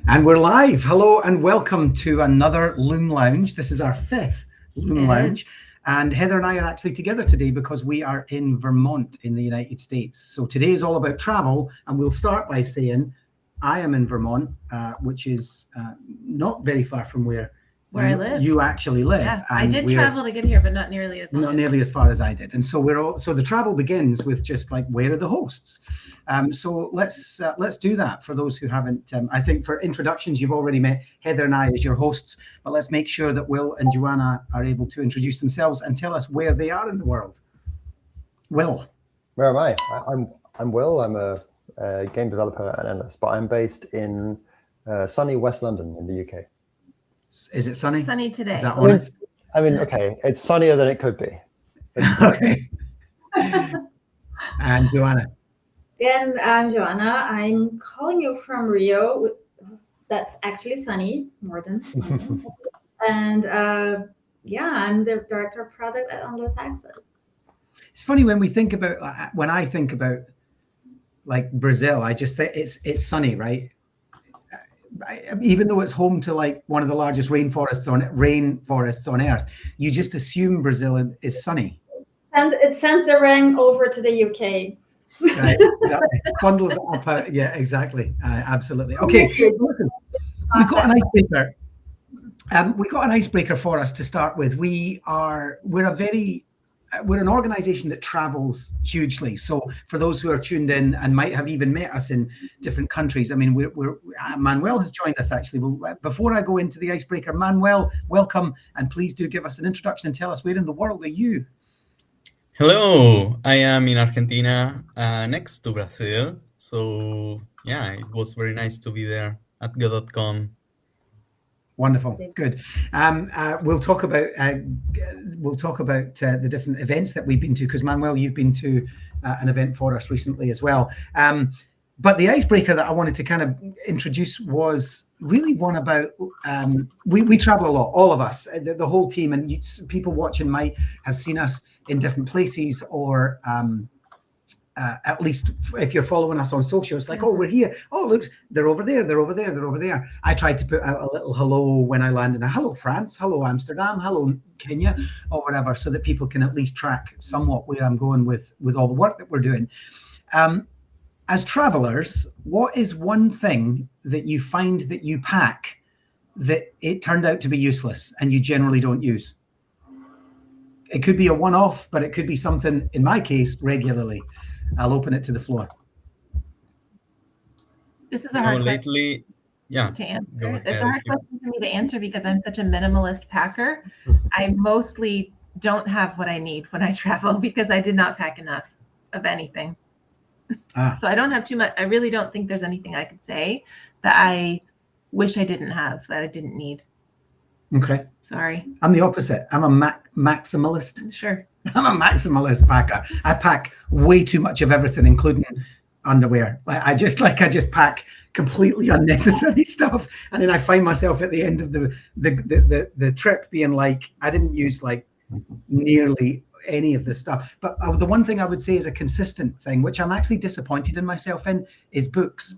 And we're live. Hello and welcome to another Loom Lounge. This is our fifth Loom Lounge. And Heather and I are actually together today because we are in Vermont in the United States. So today is all about travel. And we'll start by saying I am in Vermont, which is not very far from where I live. You actually live. Yeah, I did travel to get here, but not nearly as far as I did. And so the travel begins with just like, where are the hosts? So let's do that for those who haven't. I think for introductions, you've already met Heather and I as your hosts, but let's make sure that Will and Joanna are able to introduce themselves and tell us where they are in the world. Will. Where am I? I'm Will. I'm a game developer and analyst, but I'm based in sunny West London in the UK. Is it sunny? Sunny today. Is that honest? I mean, okay, it's sunnier than it could be. Okay. And Joanna. And I'm Joanna. I'm calling you from Rio. That's actually sunny, more than. And I'm the director of product at Endless Access. It's funny when I think about like Brazil, I just think it's sunny, right? Even though it's home to like one of the largest rainforests on earth, you just assume Brazil is sunny. And it sends the rain over to the UK. Right, exactly. Bundles it up. Yeah, exactly. Absolutely. Okay. Listen, we got an icebreaker. We got an icebreaker for us to start with. We're an organization that travels hugely. So for those who are tuned in and might have even met us in different countries, I mean, Manuel has joined us actually. Well, before I go into the icebreaker, Manuel, welcome, and please do give us an introduction and tell us where in the world are you? Hello, I am in Argentina, next to Brazil. So yeah, it was very nice to be there at GodotCon. Wonderful, good. We'll talk about the different events that we've been to, because Manuel, you've been to an event for us recently as well. But the icebreaker that I wanted to kind of introduce was really one about we travel a lot, all of us, the whole team, and people watching might have seen us in different places, or at least if you're following us on social, it's like, oh, we're here. Oh, look, they're over there. They're over there. They're over there. I tried to put out a little hello when I landed. Hello, France. Hello, Amsterdam. Hello, Kenya, or whatever, so that people can at least track somewhat where I'm going with all the work that we're doing. As travelers, what is one thing that you find that you pack that it turned out to be useless and you generally don't use? It could be a one-off, but it could be something, in my case, regularly. I'll open it to the floor. This is a hard question to answer. It's a hard question for me to answer because I'm such a minimalist packer. I mostly don't have what I need when I travel because I did not pack enough of anything. So I don't have too much. I really don't think there's anything I could say that I wish I didn't have, that I didn't need. Okay. Sorry. I'm the opposite. I'm a maximalist. Sure. I'm a maximalist packer. I pack way too much of everything, including underwear. I just pack completely unnecessary stuff, and then I find myself at the end of the trip being like, I didn't use like nearly any of this stuff. But the one thing I would say is a consistent thing, which I'm actually disappointed in myself in, is books.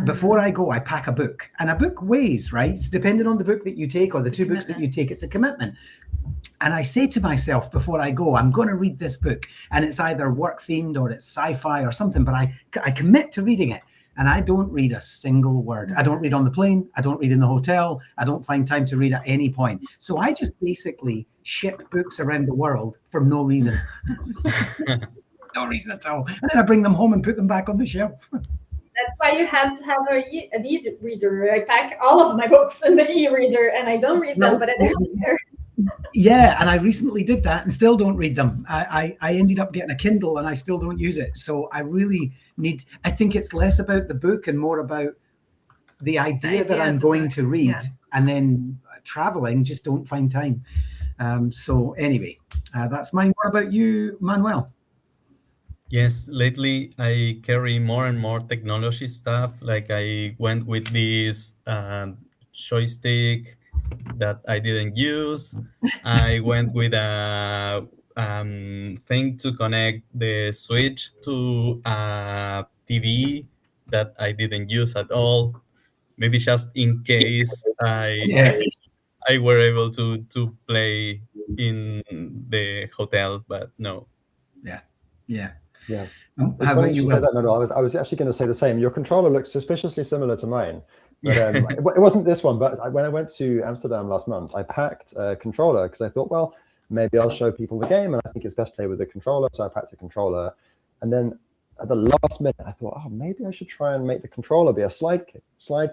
Before I go, I pack a book, and a book weighs, right? It's depending on the book that you take or the two books that you take, it's a commitment. And I say to myself before I go, I'm going to read this book, and it's either work themed or it's sci-fi or something, but I commit to reading it. And I don't read a single word. I don't read on the plane. I don't read in the hotel. I don't find time to read at any point. So I just basically ship books around the world for no reason. No reason at all. And then I bring them home and put them back on the shelf. That's why you have to have an e-reader. I pack all of my books in the e-reader, and I don't read them, but I don't care. Yeah, and I recently did that and still don't read them. I ended up getting a Kindle and I still don't use it. So I really I think it's less about the book and more about the idea that I'm going to read, and then traveling, just don't find time. So anyway, that's mine. What about you, Manuel? Yes, lately I carry more and more technology stuff. Like I went with this joystick that I didn't use. I went with a thing to connect the Switch to a TV that I didn't use at all. maybe just in case Yeah. I were able to play in the hotel, but no. Yeah. Yeah. How It's about funny you, you say Will? that. No, I was actually going to say the same. Your controller looks suspiciously similar to mine. But Yes. it wasn't this one. But when I went to Amsterdam last month, I packed a controller because I thought, well, maybe I'll show people the game, and I think it's best played with a controller. So I packed a controller, and then at the last minute, I thought, oh, maybe I should try and make the controller be a slide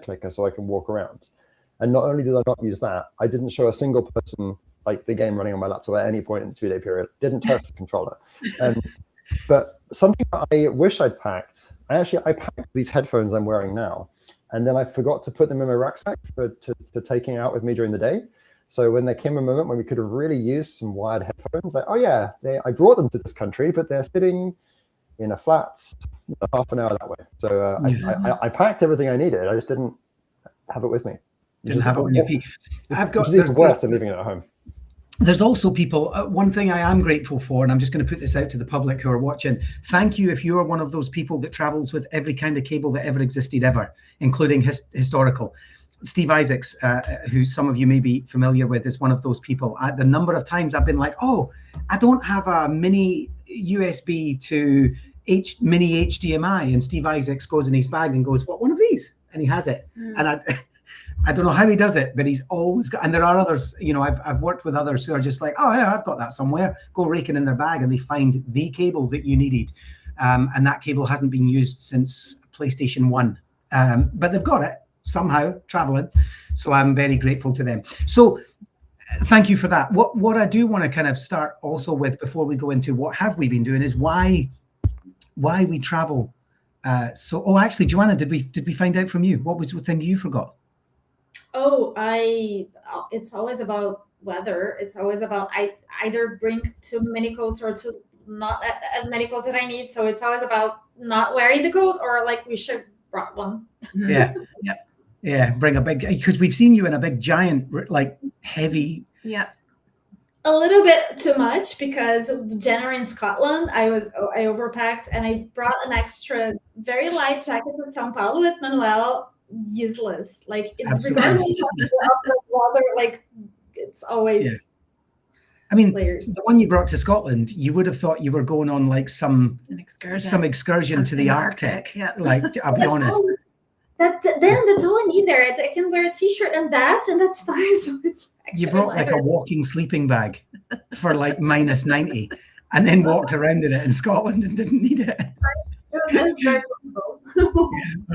clicker so I can walk around. And not only did I not use that, I didn't show a single person like the game running on my laptop at any point in the 2-day period. Didn't touch the controller. But something that I wish I'd packed, I packed these headphones I'm wearing now, and then I forgot to put them in my rucksack for taking out with me during the day. So when there came a moment when we could have really used some wired headphones, like, oh yeah, I brought them to this country, but they're sitting in a flat half an hour that way. So I packed everything I needed. I just didn't have it with me. Didn't have it on your feet. I've got. Which is even worse than leaving it at home. There's also people, one thing I am grateful for, and I'm just going to put this out to the public who are watching. Thank you if you're one of those people that travels with every kind of cable that ever existed ever, including historical. Steve Isaacs, who some of you may be familiar with, is one of those people. The number of times I've been like, oh, I don't have a mini USB to mini HDMI. And Steve Isaacs goes in his bag and goes, what, one of these? And he has it. And I don't know how he does it, but he's always got, and there are others, you know, I've worked with others who are just like, oh yeah, I've got that somewhere, go raking in their bag, and they find the cable that you needed. And that cable hasn't been used since PlayStation 1. But they've got it somehow, traveling. So I'm very grateful to them. So thank you for that. What I do want to kind of start also with before we go into what have we been doing is why we travel. Actually, Joanna, did we find out from you? What was the thing you forgot? Oh, it's always about weather. It's always about I either bring too many coats or too not as many coats that I need. So it's always about not wearing the coat, or like we should brought one. Yeah. Bring a big, because we've seen you in a big giant, like heavy. Yeah. A little bit too much, because January in Scotland, I overpacked and I brought an extra very light jacket to São Paulo with Manuel. Useless, like regardless of the weather, like it's always. Yeah. I mean, layers. The one you brought to Scotland, you would have thought you were going on like some excursion to the Arctic. Yeah. Like, I'll be honest. That's all I need there. I can wear a t-shirt and that's fine. So it's you brought like a walking sleeping bag for like minus 90, and then walked around in it in Scotland and didn't need it. It's very comfortable.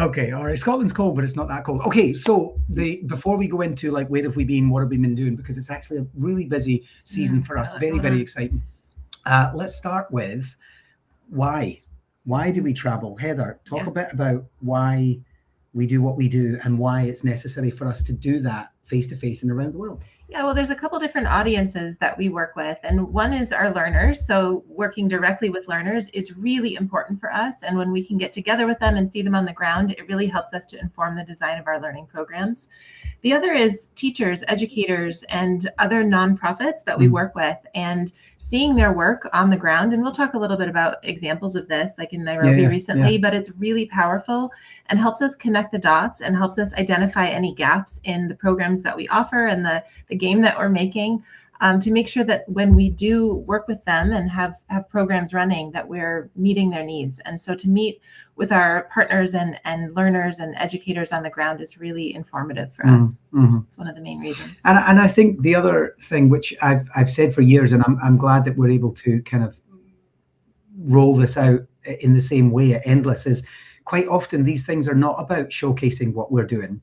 Okay, all right. Scotland's cold, but it's not that cold. Okay, so before we go into like where have we been, what have we been doing, because it's actually a really busy season for us. Very, very exciting. Let's start with why. Why do we travel? Heather, talk a bit about why we do what we do and why it's necessary for us to do that face-to-face and around the world. Yeah, well, there's a couple different audiences that we work with, and one is our learners. So working directly with learners is really important for us. And when we can get together with them and see them on the ground, it really helps us to inform the design of our learning programs. The other is teachers, educators, and other nonprofits that we work with, and seeing their work on the ground. And we'll talk a little bit about examples of this, like in Nairobi recently, but it's really powerful and helps us connect the dots and helps us identify any gaps in the programs that we offer and the game that we're making, to make sure that when we do work with them and have programs running, that we're meeting their needs. And so to meet with our partners and learners and educators on the ground is really informative for us. It's one of the main reasons. And I think the other thing, which I've said for years, and I'm glad that we're able to kind of roll this out in the same way at Endless, is quite often these things are not about showcasing what we're doing.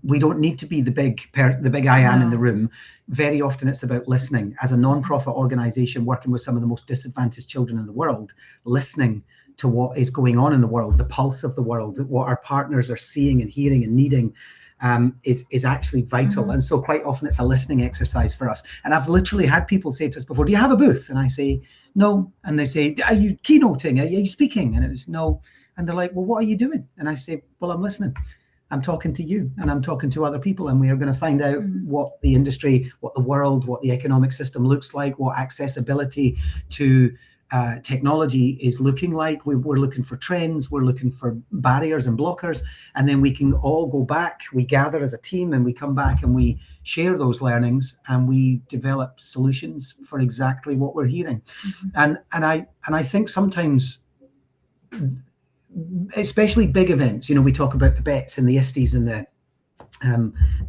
We don't need to be the big I am in the room. Very often it's about listening. As a non-profit organization working with some of the most disadvantaged children in the world, listening to what is going on in the world, the pulse of the world, what our partners are seeing and hearing and needing, is actually vital. And so quite often it's a listening exercise for us. And I've literally had people say to us before, do you have a booth? And I say, no. And they say, are you keynoting? Are you speaking? And it was no. And they're like, well, what are you doing? And I say, well, I'm listening. I'm talking to you and I'm talking to other people, and we are going to find out what the industry, what the world, what the economic system looks like, what accessibility to technology is looking like. We're looking for trends, we're looking for barriers and blockers, and then we can all go back, we gather as a team, and we come back and we share those learnings, and we develop solutions for exactly what we're hearing. And I think sometimes, especially big events, we talk about the BETs and the ISTEs and the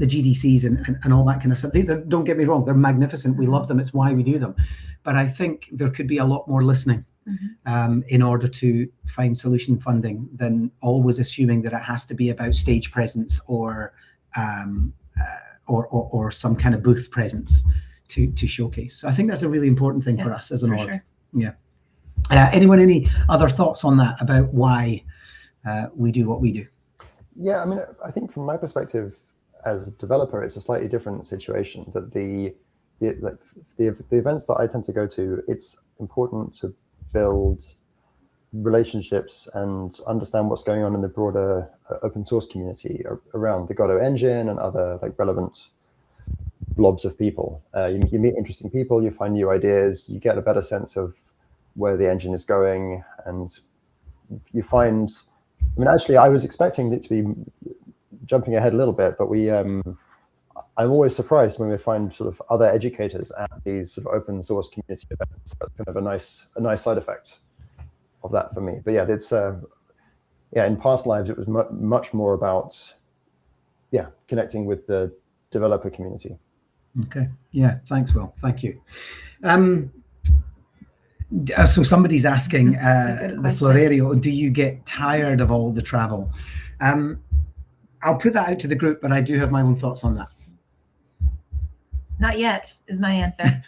GDCs and all that kind of stuff. Don't get me wrong, they're magnificent. We love them. It's why we do them. But I think there could be a lot more listening in order to find solution funding than always assuming that it has to be about stage presence or some kind of booth presence to showcase. So I think that's a really important thing for us as an org. Sure. Yeah. Anyone, any other thoughts on that about why we do what we do? Yeah, I mean, I think from my perspective as a developer, it's a slightly different situation. That the events that I tend to go to, it's important to build relationships and understand what's going on in the broader open source community around the Godot engine and other relevant blobs of people. You meet interesting people, you find new ideas, you get a better sense of where the engine is going, and you find, I mean, actually, I was expecting it to be jumping ahead a little bit, but I'm always surprised when we find sort of other educators at these sort of open source community events. That's kind of a nice side effect of that for me. But yeah, it's in past lives it was much more about connecting with the developer community. Okay. Yeah. Thanks, Will. Thank you. So somebody's asking the Florerio, do you get tired of all the travel? I'll put that out to the group, but I do have my own thoughts on that. Not yet is my answer.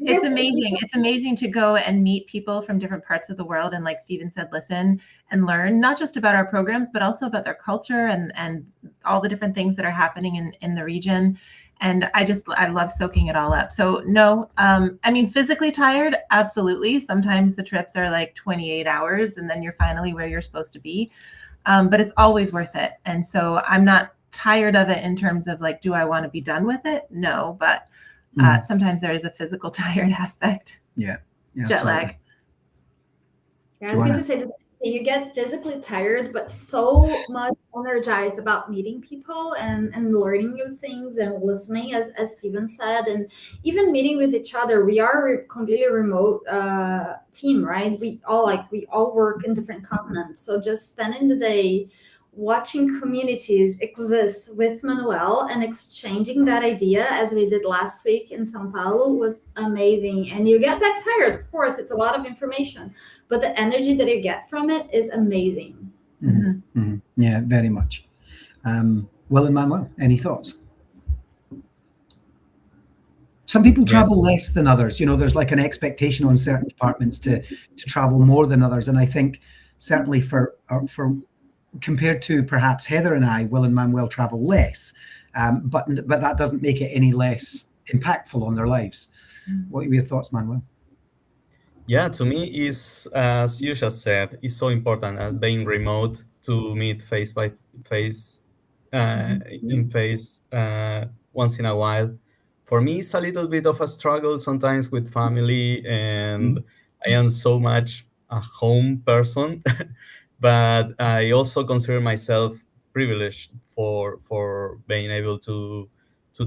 It's amazing. It's amazing to go and meet people from different parts of the world. And like Stephen said, listen and learn, not just about our programs, but also about their culture and all the different things that are happening in the region. And I love soaking it all up. So no, I mean, physically tired, absolutely. Sometimes the trips are like 28 hours and then you're finally where you're supposed to be. But it's always worth it. And so I'm not tired of it in terms of like, do I want to be done with it? No, but sometimes there is a physical tired aspect. Yeah. Jet lag. Yeah, I was going to say the same thing. You get physically tired, but so much energized about meeting people and learning new things and listening, as Stephen said, and even meeting with each other. We are a completely remote team, right? We all work in different continents. So just spending the day watching communities exist with Manuel and exchanging that idea as we did last week in São Paulo was amazing. And you get back tired, of course, it's a lot of information, but the energy that you get from it is amazing. Mm-hmm. Mm-hmm. Yeah, very much. Will and Manuel, any thoughts? Some people travel less than others. There's like an expectation on certain departments to travel more than others. And I think certainly for compared to perhaps Heather and I, Will and Manuel travel less, but that doesn't make it any less impactful on their lives. What are your thoughts, Manuel? Yeah, to me, is as you just said, it's so important at being remote to meet face by face, in face once in a while. For me, it's a little bit of a struggle sometimes with family, and I am so much a home person. But I also consider myself privileged for being able to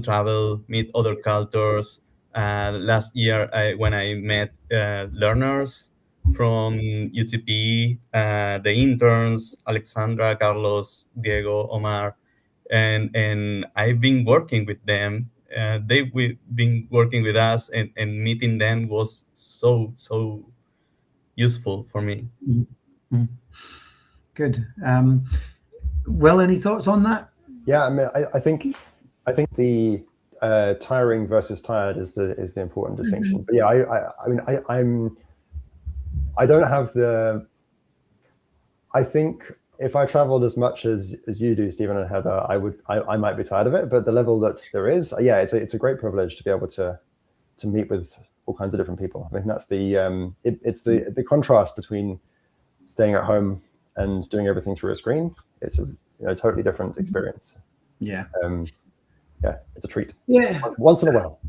travel, meet other cultures. Last year, when I met learners from UTP, the interns, Alexandra, Carlos, Diego, Omar, and I've been working with them. They've been working with us, and meeting them was so useful for me. Mm-hmm. Good. Will, any thoughts on that? Yeah, I mean, I think the tiring versus tired is the important distinction. But yeah, I mean, I don't have the. I think if I traveled as much as you do, Stephen and Heather, I might be tired of it. But the level that there is, it's a great privilege to be able to meet with all kinds of different people. I mean, that's it's the contrast between staying at home and doing everything through a screen. It's a totally different experience. Yeah. It's a treat. Yeah. Once in a while.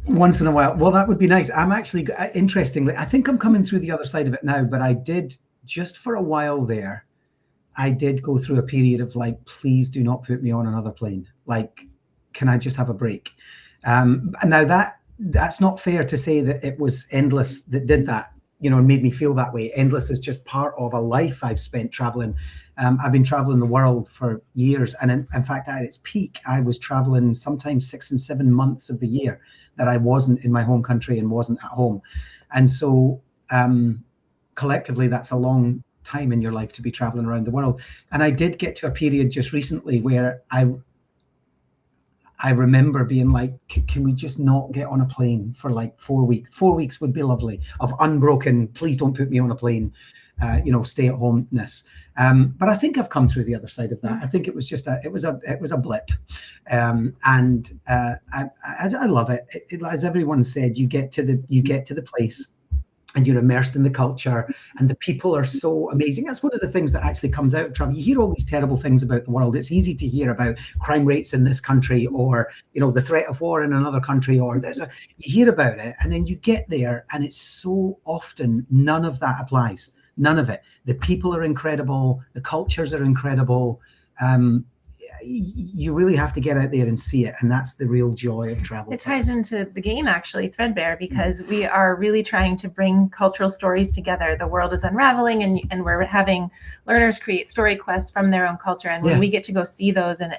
Once in a while. Well, that would be nice. I'm actually, interestingly, I think I'm coming through the other side of it now, but I did, just for a while there, I did go through a period of like, please do not put me on another plane. Like, can I just have a break? Now that's not fair to say that it was Endless that did that, and made me feel that way. Endless is just part of a life I've spent traveling. I've been traveling the world for years. And in fact, at its peak, I was traveling sometimes 6 and 7 months of the year that I wasn't in my home country and wasn't at home. And so collectively, that's a long time in your life to be traveling around the world. And I did get to a period just recently where I remember being like, can we just not get on a plane for like 4 weeks? 4 weeks would be lovely, of unbroken, please don't put me on a plane, stay at homeness. But I think I've come through the other side of that. I think it was just it was a blip. And I love it. As everyone said, you get to the place and you're immersed in the culture, and the people are so amazing. That's one of the things that actually comes out of travel. You hear all these terrible things about the world. It's easy to hear about crime rates in this country, or the threat of war in another country, or you hear about it, and then you get there, and it's so often none of that applies. None of it. The people are incredible. The cultures are incredible. You really have to get out there and see it, and that's the real joy of travel. It ties into the game, actually, Threadbare, because we are really trying to bring cultural stories together. The world is unraveling, and we're having learners create story quests from their own culture. And when we get to go see those and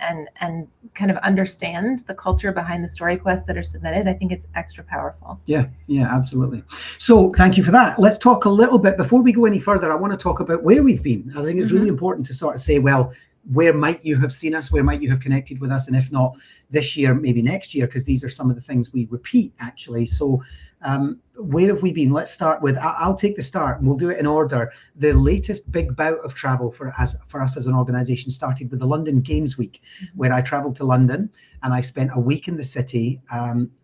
kind of understand the culture behind the story quests that are submitted, I think it's extra powerful. Yeah, absolutely. So thank you for that. Let's talk a little bit, before we go any further, I want to talk about where we've been. I think it's really important to sort of say, well, where might you have seen us? Where might you have connected with us? And if not this year, maybe next year, because these are some of the things we repeat, actually. So where have we been? Let's start with, I'll take the start, and we'll do it in order. The latest big bout of travel for us as an organization started with the London Games Week, where I traveled to London and I spent a week in the city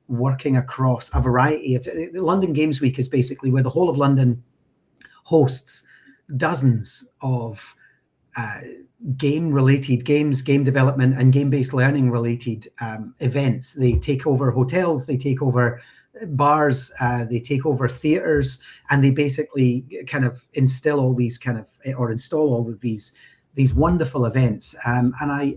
working across a variety of, the London Games Week is basically where the whole of London hosts dozens of game development and game-based learning related events. They take over hotels, they take over bars, they take over theaters, and they basically kind of install all of these wonderful events. And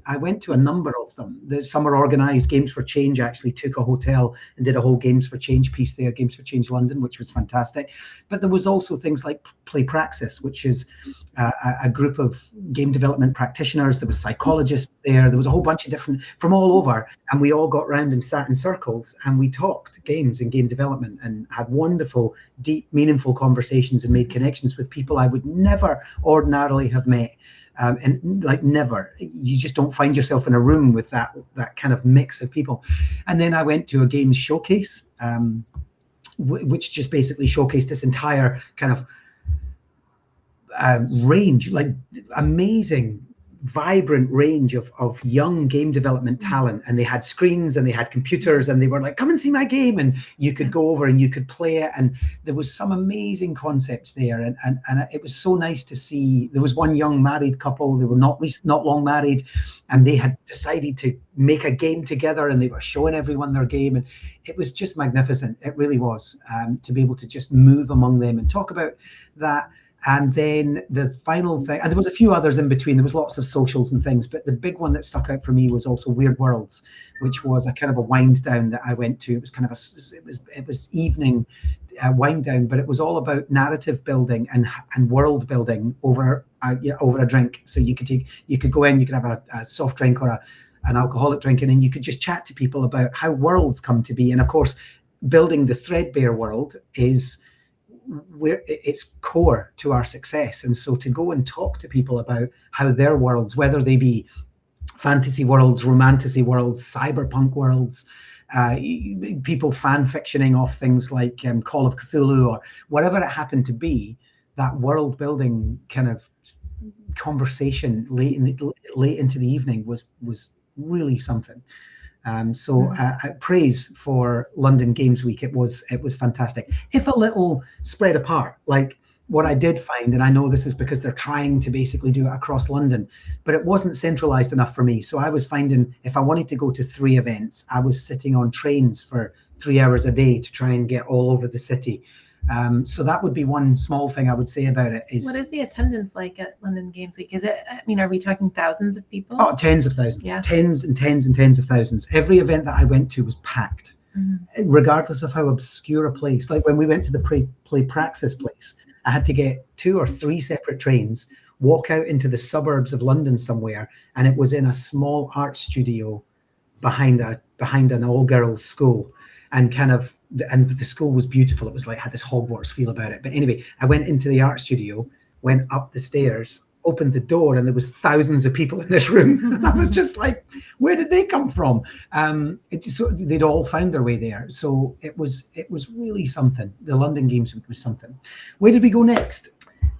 I went to a number of them. Some are organized. Games for Change actually took a hotel and did a whole Games for Change piece there, Games for Change London, which was fantastic. But there was also things like Play Praxis, which is a group of game development practitioners. There was psychologists there. There was a whole bunch of different from all over. And we all got round and sat in circles and we talked games and game development and had wonderful, deep, meaningful conversations and made connections with people I would never ordinarily have met. And like never, you just don't find yourself in a room with that kind of mix of people. And then I went to a games showcase, which just basically showcased this entire kind of range, like amazing, vibrant range of young game development talent. And they had screens and they had computers and they were like, come and see my game. And you could go over and you could play it. And there was some amazing concepts there. And it was so nice to see. There was one young married couple. They were not long married, and they had decided to make a game together, and they were showing everyone their game. And it was just magnificent. It really was, to be able to just move among them and talk about that. And then the final thing, and there was a few others in between. There was lots of socials and things, but the big one that stuck out for me was also Weird Worlds, which was a kind of a wind down that I went to. It was kind of it was evening wind down, but it was all about narrative building and world building over a drink. So you could go in, you could have a soft drink or an alcoholic drink, and then you could just chat to people about how worlds come to be. And of course, building the Threadbare world is where it's core to our success. And so to go and talk to people about how their worlds, whether they be fantasy worlds, romantasy worlds, cyberpunk worlds, people fan fictioning off things like Call of Cthulhu or whatever it happened to be, that world building kind of conversation late into the evening was really something. So praise for London Games Week. It was fantastic. If a little spread apart, like what I did find, and I know this is because they're trying to basically do it across London, but it wasn't centralized enough for me. So I was finding if I wanted to go to 3 events, I was sitting on trains for 3 hours a day to try and get all over the city. So that would be one small thing I would say about it. What is the attendance like at London Games Week? Is it, I mean, are we talking thousands of people? Oh, tens of thousands, Yeah. tens and tens and tens of thousands. Every event that I went to was packed, regardless of how obscure a place. Like when we went to the Play Praxis place, I had to get 2 or 3 separate trains, walk out into the suburbs of London somewhere, and it was in a small art studio behind an all-girls school, and the school was beautiful. It was like, had this Hogwarts feel about it. But anyway, I went into the art studio, went up the stairs, opened the door, and there was thousands of people in this room. And I was just like, where did they come from? They'd all found their way there. So it was really something. The London Games Week was something. Where did we go next?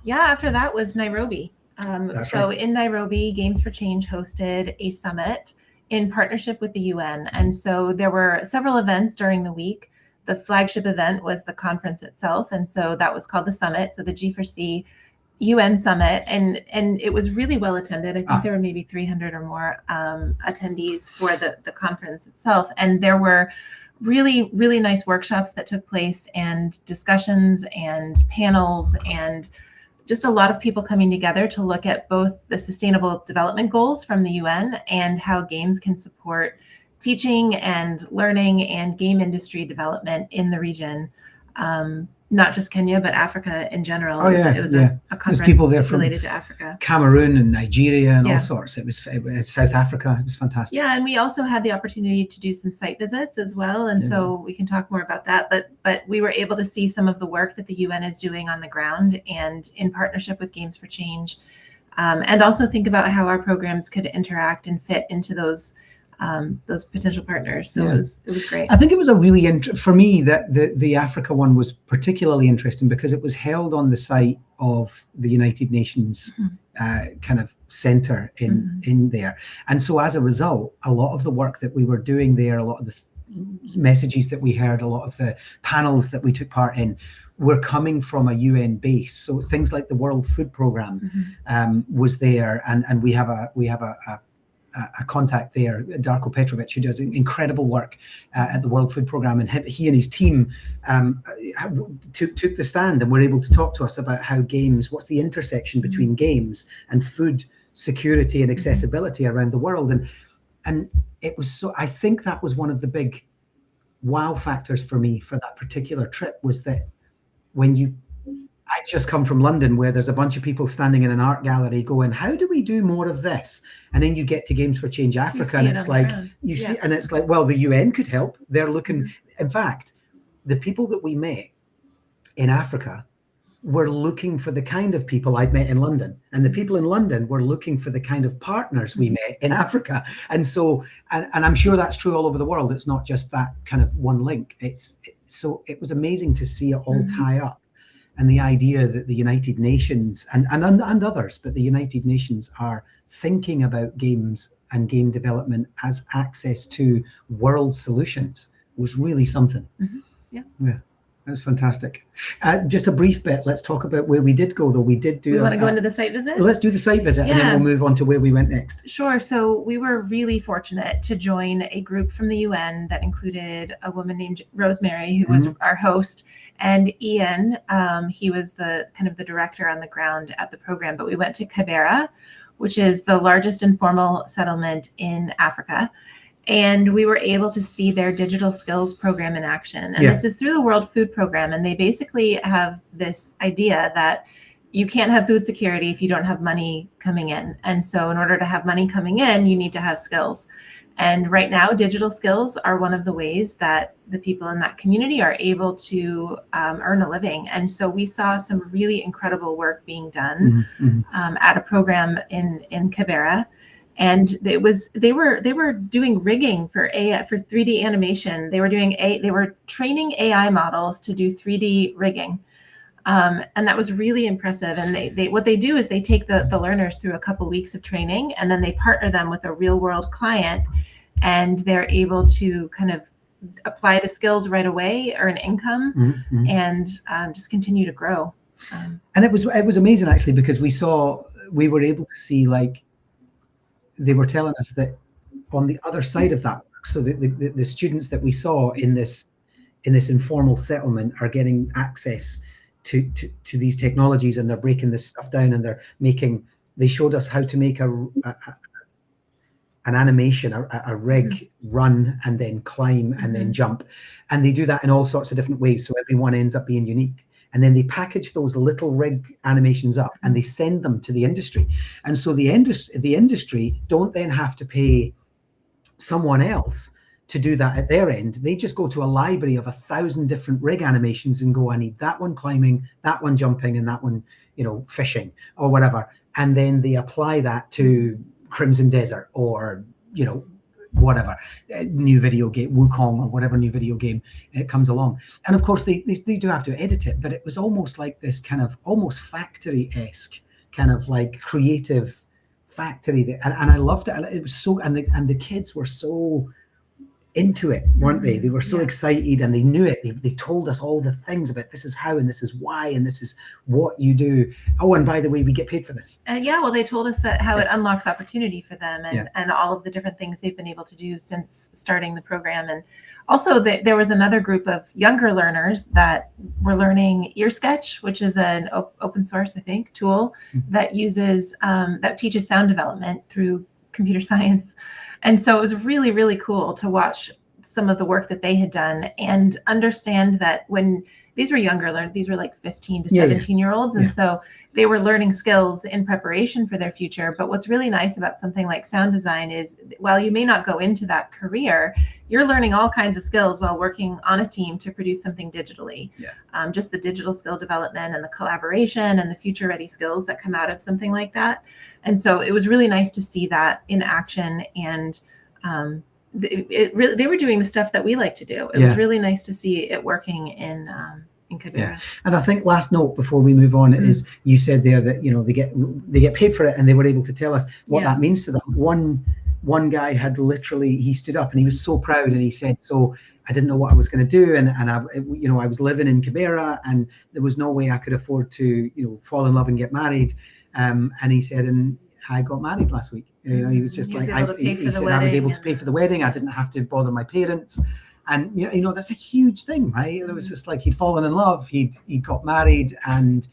Yeah, after that was Nairobi. Right. In Nairobi, Games for Change hosted a summit in partnership with the UN. And so there were several events during the week. The flagship event was the conference itself. And so that was called the summit. So the G4C UN summit. And it was really well attended. I think there were maybe 300 or more attendees for the conference itself. And there were really, really nice workshops that took place, and discussions and panels, and just a lot of people coming together to look at both the sustainable development goals from the UN and how games can support teaching and learning and game industry development in the region. Not just Kenya, but Africa in general. It was a conference people there from related to Africa. Cameroon and Nigeria and all sorts. It was South Africa. It was fantastic. Yeah, and we also had the opportunity to do some site visits as well. And so we can talk more about that. But we were able to see some of the work that the UN is doing on the ground, and in partnership with Games for Change, and also think about how our programs could interact and fit into those potential partners. So it was great. I think it was a really for me, that the Africa one was particularly interesting because it was held on the site of the United Nations kind of center in there. And so as a result, a lot of the work that we were doing there, a lot of the messages that we heard, a lot of the panels that we took part in were coming from a UN base. So things like the World Food Programme was there, and we have a contact there, Darko Petrovic, who does incredible work at the World Food Programme, and he and his team took the stand and were able to talk to us about how games, what's the intersection between games and food security and accessibility around the world. And it was so, I think that was one of the big wow factors for me for that particular trip, was that I just come from London, where there's a bunch of people standing in an art gallery going, how do we do more of this? And then you get to Games for Change Africa, and it's like, see, and it's like, well, the UN could help. They're looking, in fact, the people that we met in Africa were looking for the kind of people I'd met in London, and the people in London were looking for the kind of partners we met in Africa. And so, and I'm sure that's true all over the world. It's not just that kind of one link. So it was amazing to see it all tie up. And the idea that the United Nations and others, but the United Nations are thinking about games and game development as access to world solutions was really something. Yeah, that was fantastic. Just a brief bit. Let's talk about where we did go, though. We did do. We want to go into the site visit? Let's do the site visit, and then we'll move on to where we went next. Sure. So we were really fortunate to join a group from the UN that included a woman named Rosemary, who was our host, and Ian. He was the director on the ground at the program. But we went to Kibera, which is the largest informal settlement in Africa. And we were able to see their digital skills program in action. And this is through the World Food Programme. And they basically have this idea that you can't have food security if you don't have money coming in. And so in order to have money coming in, you need to have skills. And right now, digital skills are one of the ways that the people in that community are able to earn a living. And so we saw some really incredible work being done at a program in Kibera. And they were doing rigging for 3D animation. They were training AI models to do 3D rigging. And that was really impressive. And what they do is they take the learners through a couple weeks of training, and then they partner them with a real world client, and they're able to kind of apply the skills right away, earn income, and just continue to grow. And it was amazing, actually, because we were able to see, like, they were telling us that on the other side of that work, so the students that we saw in this in this informal settlement are getting access to these technologies, and they're breaking this stuff down, and they showed us how to make an animation, a rig run and then climb and then jump. And they do that in all sorts of different ways. So everyone ends up being unique. And then they package those little rig animations up and they send them to the industry. And so the industry don't then have to pay someone else to do that at their end. They just go to a library of 1,000 different rig animations and go, I need that one climbing, that one jumping, and that one, fishing or whatever. And then they apply that to Crimson Desert or, whatever new video game, Wukong or whatever new video game comes along. And of course they do have to edit it, but it was almost like this kind of almost factory-esque kind of like creative factory and I loved it. It was so, and the kids were so into it, weren't they? They were so excited and they knew it. They told us all the things about this is how and this is why and this is what you do. Oh, and by the way, we get paid for this. Well, they told us that how it unlocks opportunity for them and all of the different things they've been able to do since starting the program. And also there was another group of younger learners that were learning EarSketch, which is an open source, I think, tool that uses that teaches sound development through computer science. And so it was really, really cool to watch some of the work that they had done and understand that when these were younger learners, these were like 15 to 17-year-olds. And so they were learning skills in preparation for their future. But what's really nice about something like sound design is while you may not go into that career, you're learning all kinds of skills while working on a team to produce something digitally. Just the digital skill development and the collaboration and the future ready skills that come out of something like that. And so it was really nice to see that in action. And they were doing the stuff that we like to do. It was really nice to see it working in Kibera. Yeah. And I think last note before we move on is you said there that they get paid for it and they were able to tell us what that means to them. One guy had literally, he stood up and he was so proud and he said, so I didn't know what I was going to do, and I was living in Kibera and there was no way I could afford to fall in love and get married. And he said, and I got married last week. He was just he said I was able to pay for the wedding. I didn't have to bother my parents. And that's a huge thing, right? It was just like he'd fallen in love, he got married, and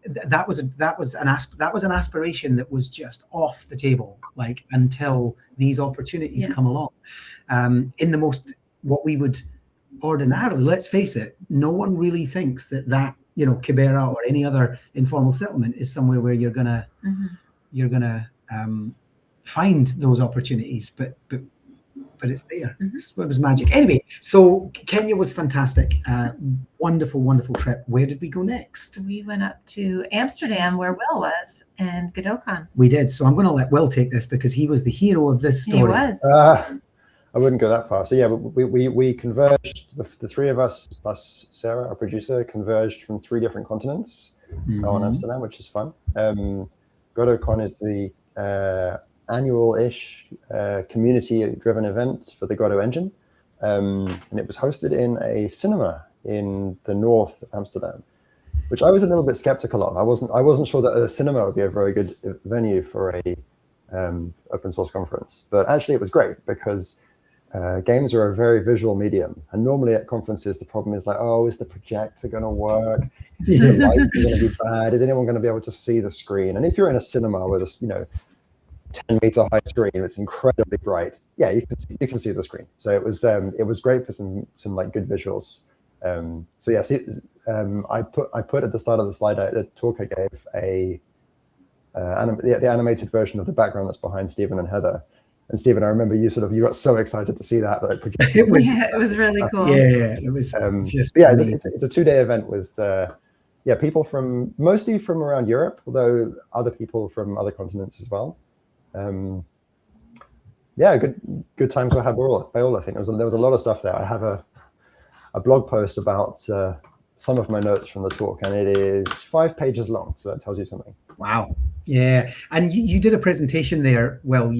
that was an aspiration that was just off the table, like until these opportunities come along. In the most what we would ordinarily, let's face it, no one really thinks that Kibera or any other informal settlement is somewhere where you're gonna find those opportunities, but it's there. It was magic. Anyway, so Kenya was fantastic. Wonderful trip. Where did we go next? We went up to Amsterdam where Will was and GodotCon. We did. So I'm going to let Will take this because he was the hero of this story. He was. I wouldn't go that far. So yeah, we converged, the three of us plus Sarah, our producer, converged from 3 different continents on Amsterdam, which is fun. GodotCon is the annual-ish community-driven event for the Godot engine, and it was hosted in a cinema in the north of Amsterdam, which I was a little bit skeptical of. I wasn't sure that a cinema would be a very good venue for a open source conference, but actually it was great because games are a very visual medium, and normally at conferences the problem is like, oh, is the projector going to work? Is the lighting going to be bad? Is anyone going to be able to see the screen? And if you're in a cinema with a 10-meter high screen, it's incredibly bright. Yeah, you can see the screen. So it was great for some like good visuals. So yeah, I put at the start of the slide the talk I gave the animated version of the background that's behind Stephen and Heather. And Stephen, I remember you got so excited to see that it was really cool. Yeah, it was it's a 2-day event with people mostly from around Europe, although other people from other continents as well. Good times were had by all. I think there was a lot of stuff there. I have a blog post about some of my notes from the talk, and it is 5 pages long, so that tells you something. Wow. Yeah, and you did a presentation there. Well,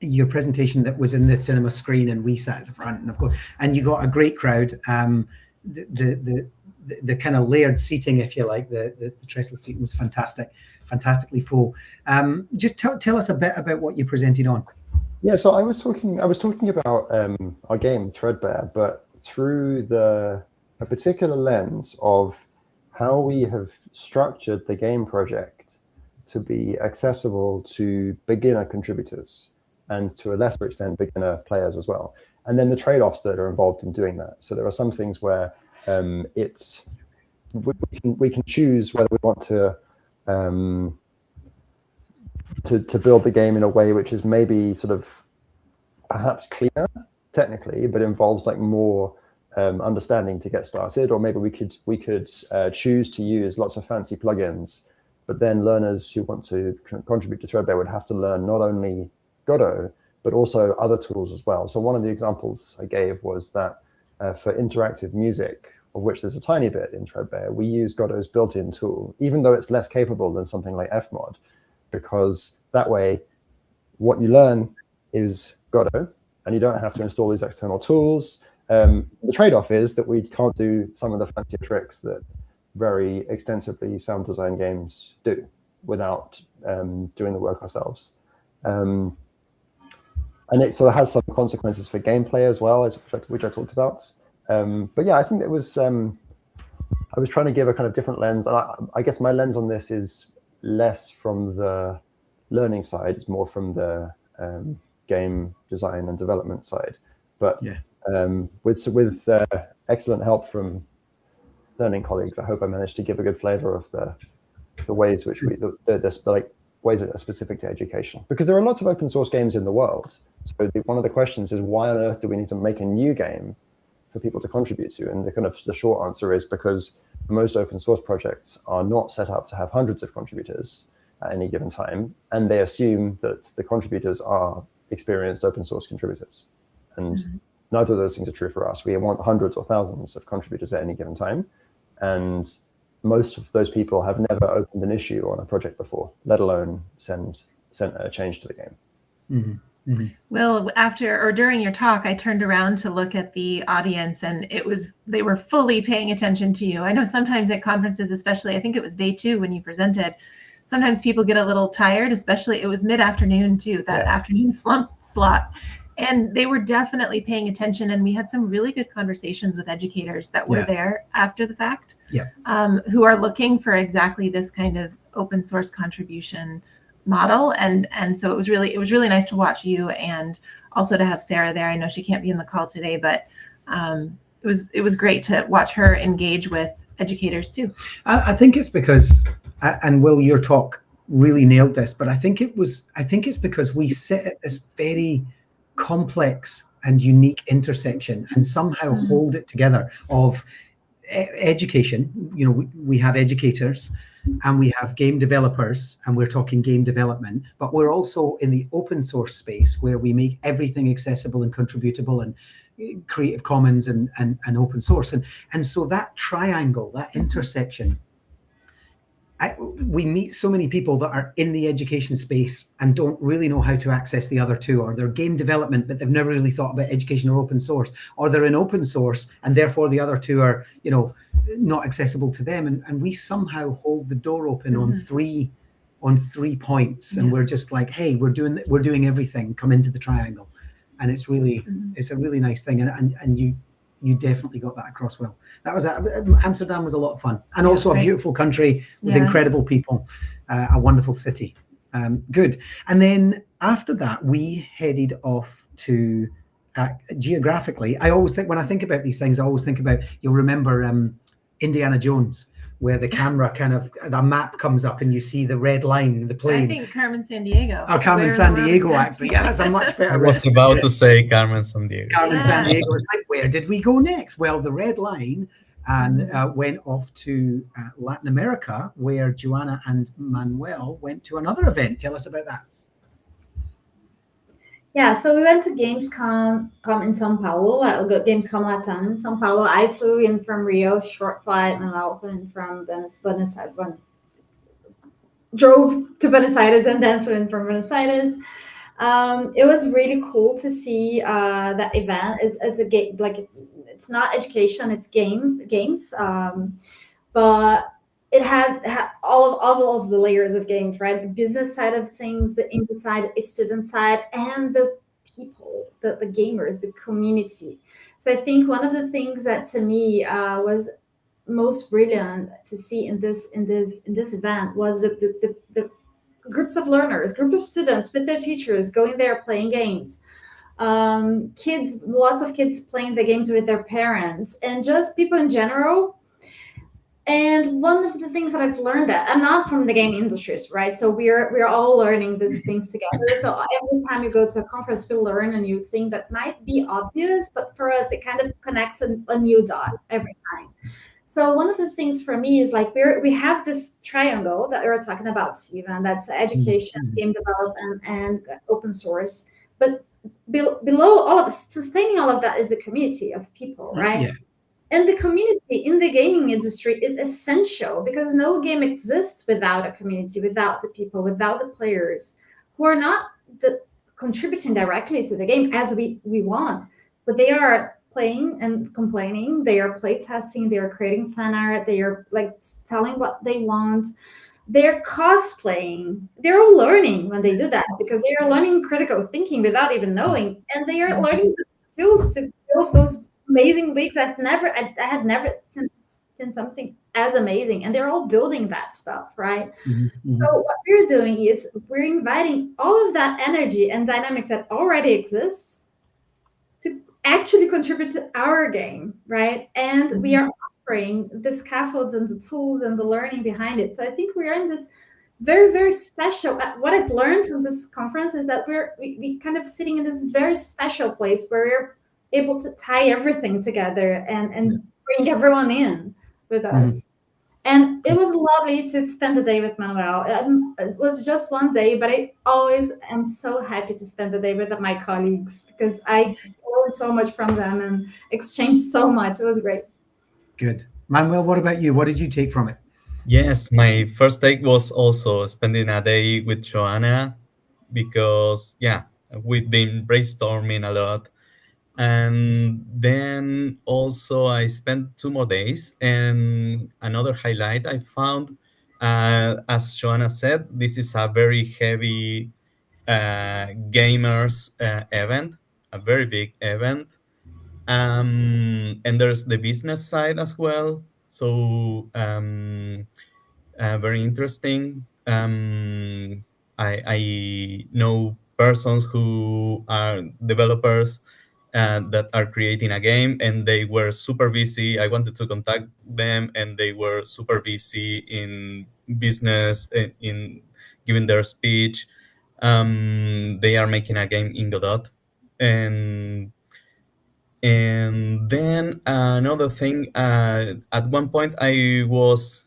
your presentation that was in the cinema screen, and we sat at the front, and of course, and you got a great crowd. The kind of layered seating, if you like, the trestle seating was fantastically full. Just tell us a bit about what you presented on. Yeah, so I was talking about our game Threadbare, but through a particular lens of how we have structured the game project to be accessible to beginner contributors and to a lesser extent beginner players as well. And then the trade-offs that are involved in doing that. So there are some things where we can choose whether we want to build the game in a way which is maybe sort of perhaps cleaner technically, but involves like more understanding to get started, or maybe we could choose to use lots of fancy plugins, but then learners who want to contribute to Threadbare would have to learn not only Godot, but also other tools as well. So one of the examples I gave was that for interactive music, of which there's a tiny bit in Threadbare, we use Godot's built-in tool, even though it's less capable than something like Fmod, because that way what you learn is Godot, and you don't have to install these external tools. The trade-off is that we can't do some of the fancier tricks that very extensively sound design games do without doing the work ourselves. And it sort of has some consequences for gameplay as well, which I talked about. But yeah, I think it was, I was trying to give a kind of different lens. And I guess my lens on this is less from the learning side, it's more from the game design and development side. But yeah. With excellent help from learning colleagues, I hope I managed to give a good flavor of the ways which the ways that are specific to education. Because there are lots of open source games in the world. So one of the questions is, why on earth do we need to make a new game for people to contribute to? And the short answer is because most open source projects are not set up to have hundreds of contributors at any given time, and they assume that the contributors are experienced open source contributors. And neither of those things are true for us. We want hundreds or thousands of contributors at any given time, and most of those people have never opened an issue on a project before, let alone sent a change to the game. Well, after or during your talk, I turned around to look at the audience, and they were fully paying attention to you. I know sometimes at conferences, especially, I think it was day 2 when you presented, sometimes people get a little tired, especially it was mid-afternoon too, that afternoon slot. And they were definitely paying attention, and we had some really good conversations with educators that were there after the fact, who are looking for exactly this kind of open source contribution model. And so it was really nice to watch you, and also to have Sarah there. I know she can't be in the call today, but it was great to watch her engage with educators too. I think it's because, and Will, your talk really nailed this, but I think it's because we sit at this very complex and unique intersection and somehow hold it together of education. You know, we have educators and we have game developers, and we're talking game development, but we're also in the open source space where we make everything accessible and contributable and Creative Commons and open source. And so that triangle, that intersection, we meet so many people that are in the education space and don't really know how to access the other two, or they're game development, but they've never really thought about education or open source, or they're in open source and therefore the other two are, you know, not accessible to them. And we somehow hold the door open on three points, and we're just like, hey, we're doing everything, come into the triangle. And it's really, it's a really nice thing. And you definitely got that across well. That was Amsterdam was a lot of fun, and also a beautiful country with incredible people, a wonderful city. Good. And then after that, we headed off to geographically. I always think, when I think about these things, I always think about, you'll remember Indiana Jones, where the camera kind of, the map comes up and you see the red line, the plane. I think Carmen Sandiego. Oh, Carmen Sandiego, actually. Yeah, that's a much better. I was about to say Carmen Sandiego. Carmen Sandiego was like, where did we go next? Well, the red line went off to Latin America, where Joanna and Manuel went to another event. Tell us about that. Yeah, so we went to Gamescom in São Paulo, Gamescom Latam in São Paulo. I flew in from Rio, short flight, and I flew in from Buenos Aires. Drove to Buenos Aires and then flew in from Buenos Aires. It was really cool to see that event. It's a game, like, it's not education, it's games, but it had all of the layers of games, right? The business side of things, the indie side, the student side, and the people, the gamers, the community. So I think one of the things that to me was most brilliant to see in this event was the groups of learners, group of students with their teachers going there playing games. Kids, lots of kids playing the games with their parents, and just people in general. And one of the things that I've learned, that I'm not from the game industries, right? So we're all learning these things together. So every time you go to a conference, we learn a new thing that might be obvious, but for us, it kind of connects a new dot every time. So one of the things for me is like we have this triangle that we were talking about, Steven, that's education, game development, and open source. But below all of this, sustaining all of that is the community of people, right? Yeah. And the community in the gaming industry is essential, because no game exists without a community, without the people, without the players who are not contributing directly to the game as we want, but they are playing and complaining, they are play testing, they are creating fan art, they are like telling what they want, they're cosplaying, they're all learning when they do that, because they are learning critical thinking without even knowing, and they are learning the skills to build those amazing wigs. I had never seen something as amazing, and they're all building that stuff, right? So what we're doing is we're inviting all of that energy and dynamics that already exists to actually contribute to our game, right? And we are offering the scaffolds and the tools and the learning behind it. So I think we are in this very, very special, what I've learned from this conference is that we kind of sitting in this very special place where we're able to tie everything together and bring everyone in with us. And it was lovely to spend the day with Manuel. It was just one day, but I always am so happy to spend the day with my colleagues, because I learned so much from them and exchanged so much. It was great. Good. Manuel, what about you? What did you take from it? Yes, my first take was also spending a day with Joanna, because we've been brainstorming a lot. And then also I spent 2 more days, and another highlight I found, as Joanna said, this is a very heavy gamers event, a very big event. And there's the business side as well. So very interesting. I know persons who are developers that are creating a game, and they were super busy. I wanted to contact them, and they were super busy in business, in giving their speech. They are making a game in Godot. And then another thing, at one point I was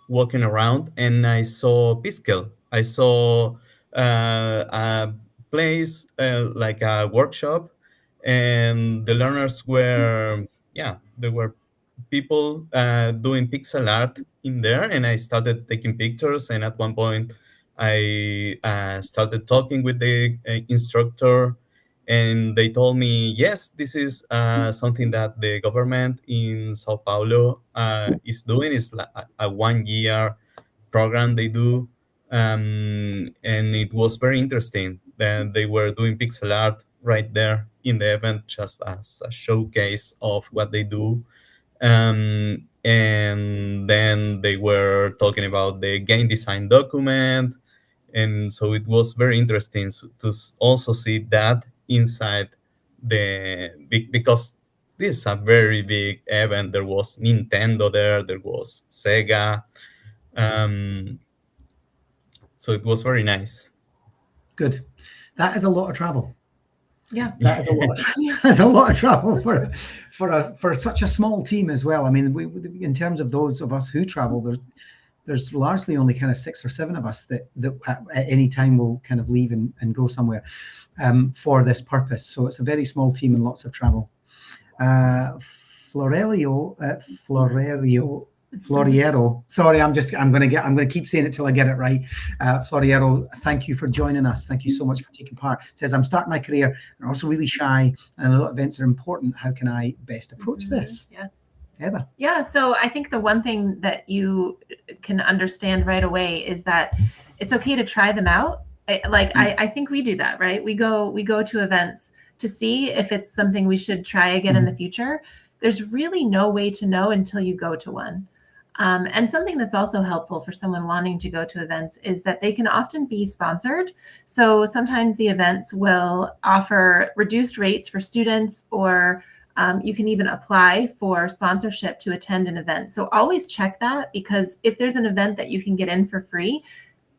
walking around, and I saw Piskel. I saw a place like a workshop, and the learners were, there were people doing pixel art in there, and I started taking pictures. And at one point I started talking with the instructor, and they told me, yes, this is something that the government in Sao Paulo is doing. It's like a 1-year program they do. And it was very interesting that they were doing pixel art right there in the event, just as a showcase of what they do. And then they were talking about the game design document. And so it was very interesting to also see that inside because this is a very big event. There was Nintendo there was Sega. So it was very nice. Good. That is a lot of travel. Yeah, that is a lot. That's a lot of travel for such a small team as well. I mean, we in terms of those of us who travel, there's largely only kind of 6 or 7 of us that at any time will kind of leave and go somewhere for this purpose. So it's a very small team and lots of travel. Floriero. Sorry, I'm going to keep saying it till I get it right. Floriero, thank you for joining us. Thank you so much for taking part. Says, I'm starting my career and also really shy, and a lot of events are important. How can I best approach this? Yeah. Heather. Yeah. So I think the one thing that you can understand right away is that it's okay to try them out I think we do that, right? We go to events to see if it's something we should try again in the future. There's really no way to know until you go to one. And something that's also helpful for someone wanting to go to events is that they can often be sponsored. So sometimes the events will offer reduced rates for students, or you can even apply for sponsorship to attend an event. So always check that, because if there's an event that you can get in for free,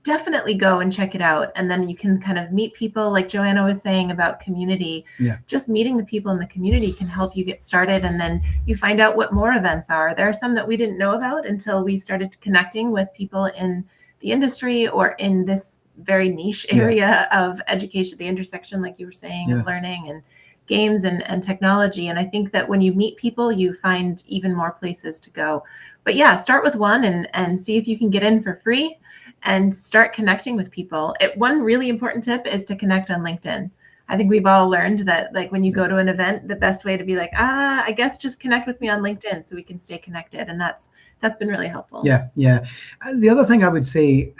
definitely go and check it out. And then you can kind of meet people, like Joanna was saying about community. Just meeting the people in the community can help you get started. And then you find out what more events are. There are some that we didn't know about until we started connecting with people in the industry or in this very niche area of education, the intersection, like you were saying, of learning and games and technology. And I think that when you meet people, you find even more places to go. But yeah, start with one and see if you can get in for free and start connecting with people. One really important tip is to connect on LinkedIn. I think we've all learned that, like, when you go to an event, the best way to be like, I guess just connect with me on LinkedIn so we can stay connected. And that's been really helpful. Yeah. The other thing I would say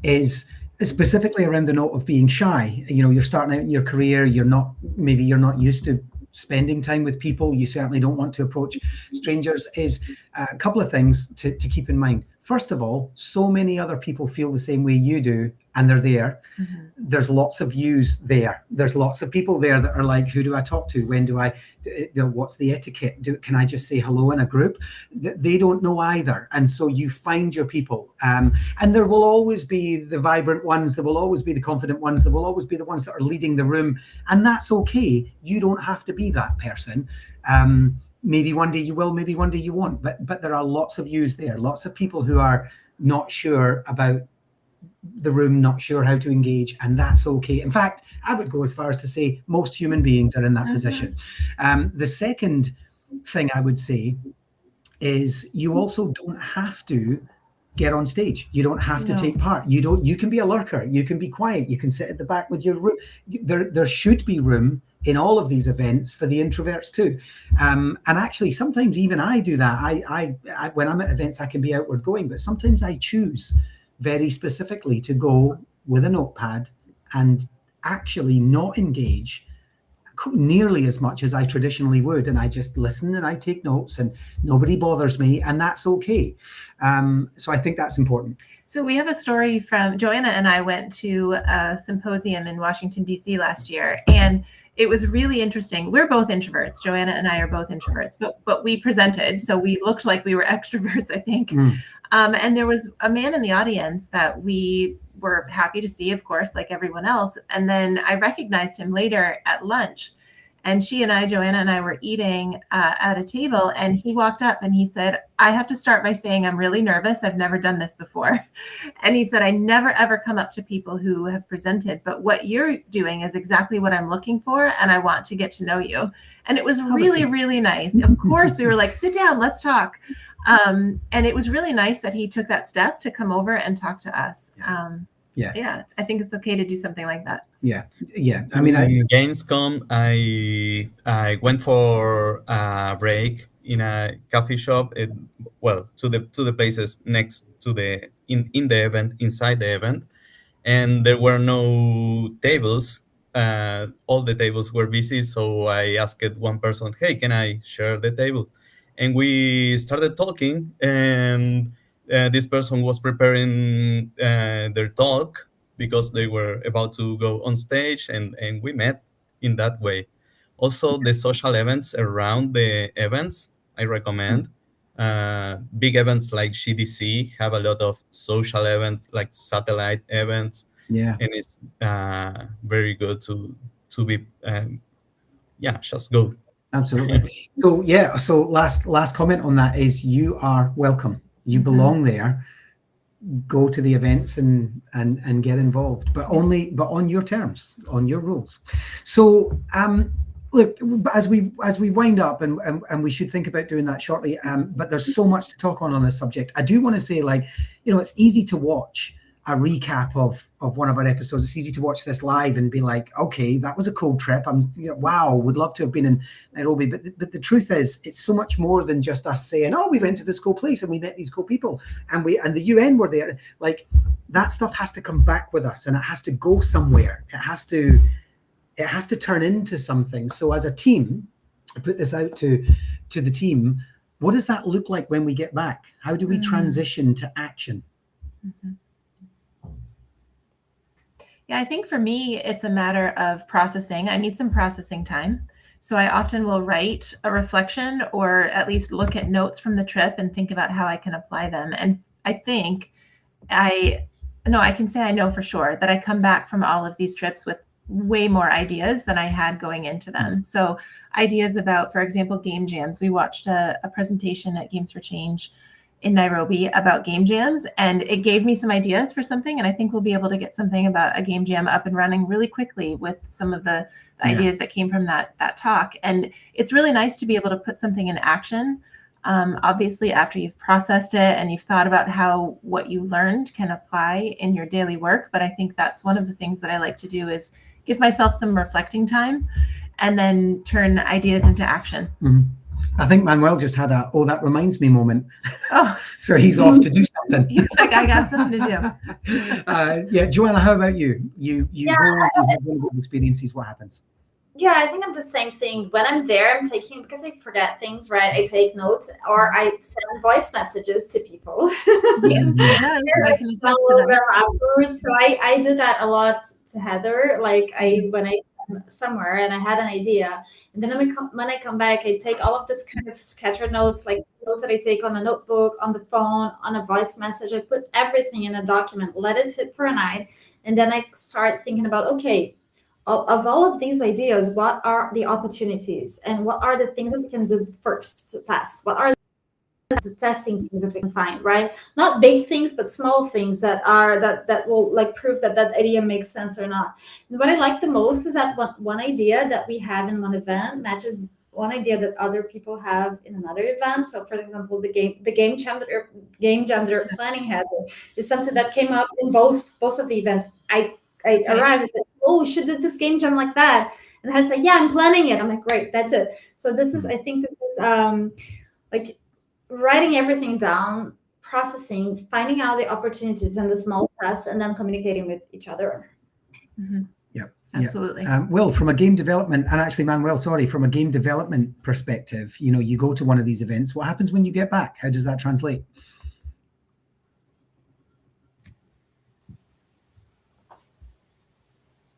is specifically around the note of being shy. You're starting out in your career, you're not used to spending time with people, you certainly don't want to approach strangers, is a couple of things to keep in mind. First of all, so many other people feel the same way you do, and they're there. There's lots of yous there. There's lots of people there that are like, who do I talk to? When do I, what's the etiquette? Can I just say hello in a group? They don't know either. And so you find your people. And there will always be the vibrant ones. There will always be the confident ones. There will always be the ones that are leading the room. And that's okay. You don't have to be that person. Maybe one day you will, maybe one day you won't. But there are lots of yous there. Lots of people who are not sure about the room, not sure how to engage, and that's okay. In fact, I would go as far as to say most human beings are in that position. The second thing I would say is you also don't have to get on stage. You don't have to take part. You can be a lurker. You can be quiet. You can sit at the back with your room. There should be room in all of these events for the introverts too. And actually, sometimes even I do that. I when I'm at events, I can be outward going, but sometimes I choose very specifically to go with a notepad and actually not engage nearly as much as I traditionally would. And I just listen and I take notes and nobody bothers me, and that's okay. So I think that's important. So we have a story from Joanna and I went to a symposium in Washington, D.C. last year, and it was really interesting. We're both introverts. Joanna and I are both introverts, but we presented, so we looked like we were extroverts, I think. And there was a man in the audience that we were happy to see, of course, like everyone else. And then I recognized him later at lunch. And Joanna and I were eating at a table, and he walked up and he said, I have to start by saying I'm really nervous. I've never done this before. And he said, I never, ever come up to people who have presented, but what you're doing is exactly what I'm looking for, and I want to get to know you. And it was really, really nice. Of course, we were like, sit down, let's talk. And it was really nice that he took that step to come over and talk to us. I think it's okay to do something like that. I mean, in Gamescom, I went for a break in a coffee shop. To the places next to the in the event, inside the event, and there were no tables. All the tables were busy, so I asked one person, "Hey, can I share the table?" And we started talking, and this person was preparing their talk because they were about to go on stage, and we met in that way. Also, the social events around the events, I recommend. Big events like GDC have a lot of social events, like satellite events. And it's very good to be, just go. Absolutely. So last comment on that is you are welcome. You belong there. Go to the events and get involved, but on your terms, on your rules. So look, as we wind up, and we should think about doing that shortly, but there's so much to talk on this subject. I do want to say, it's easy to watch a recap of one of our episodes. It's easy to watch this live and be like, okay, that was a cool trip. Wow, would love to have been in Nairobi. But the truth is, it's so much more than just us saying, oh, we went to this cool place and we met these cool people and the UN were there. Like, that stuff has to come back with us, and it has to go somewhere. It has to turn into something. So as a team, I put this out to the team. What does that look like when we get back? How do we transition to action? Mm-hmm. Yeah, I think for me, it's a matter of processing. I need some processing time. So I often will write a reflection or at least look at notes from the trip and think about how I can apply them. And I think I can say I know for sure that I come back from all of these trips with way more ideas than I had going into them. So ideas about, for example, game jams. We watched a presentation at Games for Change in Nairobi about game jams, and it gave me some ideas for something. And I think we'll be able to get something about a game jam up and running really quickly with some of the ideas that came from that talk. And it's really nice to be able to put something in action. Obviously, after you've processed it and you've thought about how what you learned can apply in your daily work. But I think that's one of the things that I like to do is give myself some reflecting time and then turn ideas into action. Mm-hmm. I think Manuel just had a, oh, that reminds me moment. Oh, so he's off to do something. He's like, I got something to do. Yeah, Joanna, how about you? You have one of those experiences. What happens? Yeah, I think I'm the same thing. When I'm there, I'm taking, because I forget things, right? I take notes or I send voice messages to people. Yes. Yeah, I can download them afterwards. So I do that a lot to Heather. Like when I somewhere and I had an idea, and then when I come back, I take all of this kind of scattered notes, like notes that I take on a notebook, on the phone, on a voice message. I put everything in a document, let it sit for a night, and then I start thinking about, okay, of all of these ideas, what are the opportunities and what are the things that we can do first to test? What are the testing things that we can find, right? Not big things, but small things that will like prove that idea makes sense or not. And what I like the most is that one idea that we have in one event matches one idea that other people have in another event. So, for example, the game jam that they're planning had is something that came up in both of the events. I arrived and said, oh, we should do this game jam like that. And I was like, yeah, I'm planning it. I'm like, great, that's it. So I think this is like writing everything down, processing, finding out the opportunities and the small tests, and then communicating with each other. Mm-hmm. Yeah, absolutely. Will, from a game development, and actually Manuel, sorry, from a game development perspective, you go to one of these events. What happens when you get back? How does that translate?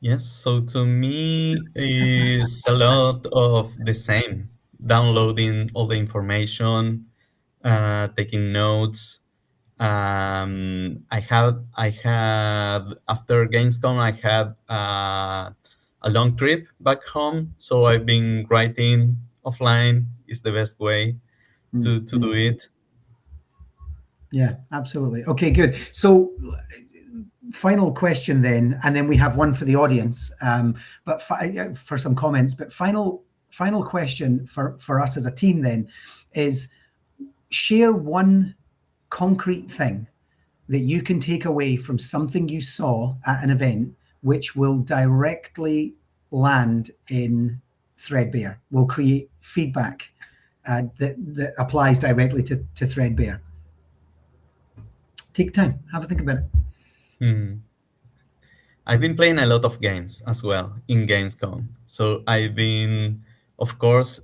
Yes, so to me is a lot of the same, downloading all the information, taking notes. I had after Gamescom, I had a long trip back home, so I've been writing offline. Is the best way to do it. Yeah, absolutely. Okay, good. So final question then, and then we have one for the audience, but for some comments. But final question for us as a team then is, share one concrete thing that you can take away from something you saw at an event, which will directly land in Threadbare, will create feedback that applies directly to Threadbare. Take time, have a think about it. I've been playing a lot of games as well in Gamescom. So I've been, of course,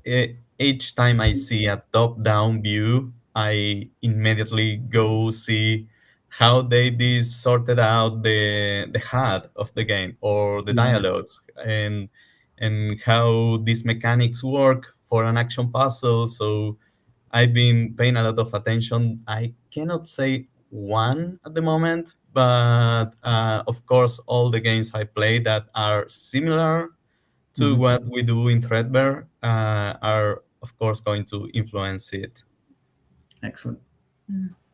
each time I see a top-down view, I immediately go see how they sorted out the HUD of the game or the dialogues, and how these mechanics work for an action puzzle. So I've been paying a lot of attention. I cannot say one at the moment, but of course, all the games I play that are similar to what we do in Threadbare are, of course, going to influence it. Excellent.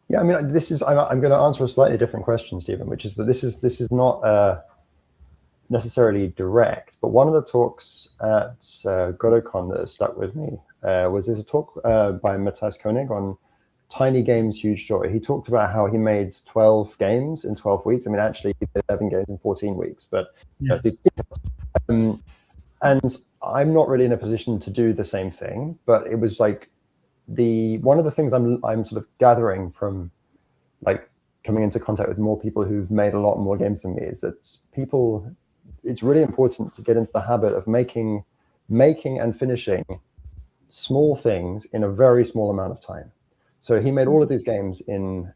Yeah, I mean, I'm going to answer a slightly different question, Stephen, which is that this is not necessarily direct, but one of the talks at GodotCon that stuck with me was there's a talk by Matthias Koenig on tiny games, huge joy. He talked about how he made 12 games in 12 weeks. I mean, actually, he did 11 games in 14 weeks, but and I'm not really in a position to do the same thing. But it was like one of the things I'm sort of gathering from like coming into contact with more people who've made a lot more games than me is that it's really important to get into the habit of making and finishing small things in a very small amount of time. So he made all of these games in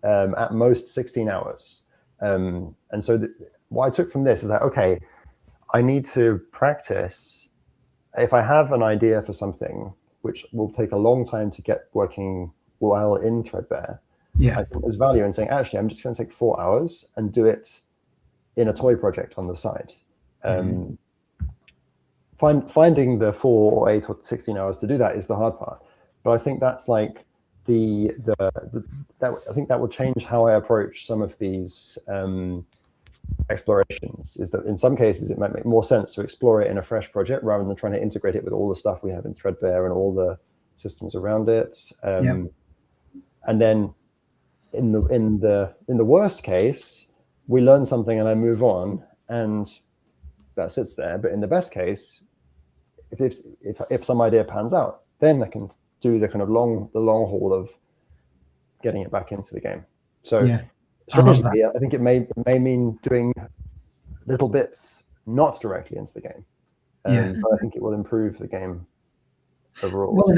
at most 16 hours. And so what I took from this is that, okay, I need to practice. If I have an idea for something, which will take a long time to get working well in Threadbare, I think there's value in saying, actually, I'm just going to take 4 hours and do it in a toy project on the side. Finding the 4 or 8 or 16 hours to do that is the hard part. But I think that's like I think that will change how I approach some of these explorations. Is that in some cases it might make more sense to explore it in a fresh project rather than trying to integrate it with all the stuff we have in Threadbare and all the systems around it. And then in the worst case, we learn something and I move on and that sits there. But in the best case, if some idea pans out, then I can do the kind of long haul of getting it back into the game. So strangely, I think it may mean doing little bits not directly into the game. But I think it will improve the game overall. Well,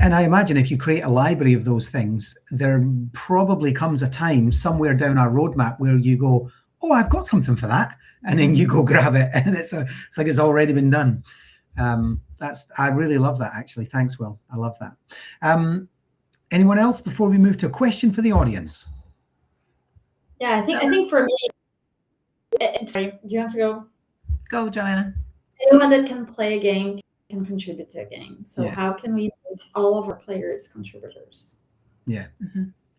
and I imagine if you create a library of those things, there probably comes a time somewhere down our roadmap where you go, oh, I've got something for that. And then you go grab it and it's like it's already been done. I really love that, actually. Thanks, Will. I love that. Anyone else before we move to a question for the audience? Yeah, I think for me, sorry, do you want to go? Go, Joanna. Anyone that can play a game can contribute to a game. So how can we make all of our players contributors? Yeah.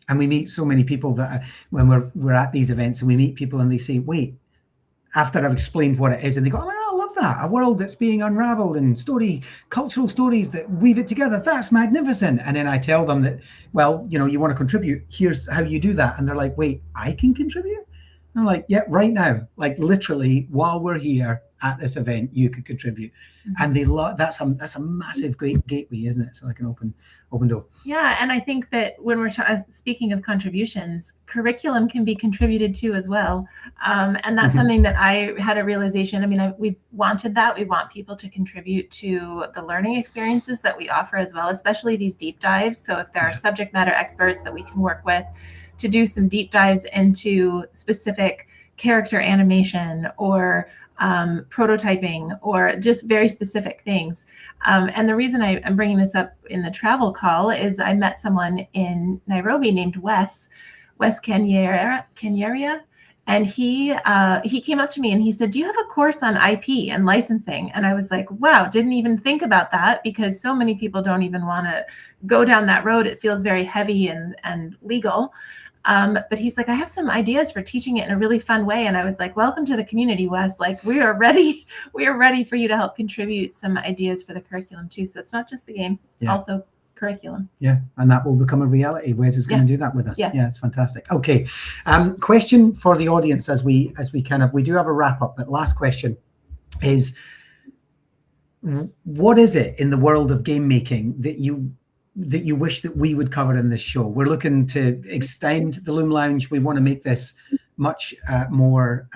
And we meet so many people that when we're at these events and we meet people and they say, wait, after I've explained what it is, and they go, oh, I love that. A world that's being unraveled and cultural stories that weave it together. That's magnificent. And then I tell them that, well, you want to contribute. Here's how you do that. And they're like, wait, I can contribute? And I'm like, yeah, right now, like literally while we're here at this event, you could contribute. And they love that's a massive great gateway, isn't it? It's like an open door. Yeah, and I think that when we're speaking of contributions, curriculum can be contributed to as well, and that's something that I had a realization. I mean, we wanted that. We want people to contribute to the learning experiences that we offer as well, especially these deep dives. So if there are subject matter experts that we can work with to do some deep dives into specific character animation or prototyping or just very specific things. And the reason I'm bringing this up in the travel call is I met someone in Nairobi named Wes Kenyeria, and he came up to me and he said, do you have a course on IP and licensing? And I was like, wow, didn't even think about that, because so many people don't even want to go down that road. It feels very heavy and legal. But he's like, I have some ideas for teaching it in a really fun way. And I was like, welcome to the community, Wes. Like, we are ready for you to help contribute some ideas for the curriculum too. So it's not just the game, also curriculum. Yeah, and that will become a reality. Wes is going to do that with us. Yeah, it's fantastic. Okay, question for the audience as we do have a wrap up, but last question is, what is it in the world of game making that you wish that we would cover in this show? We're looking to extend the Loom Lounge. We want to make this much more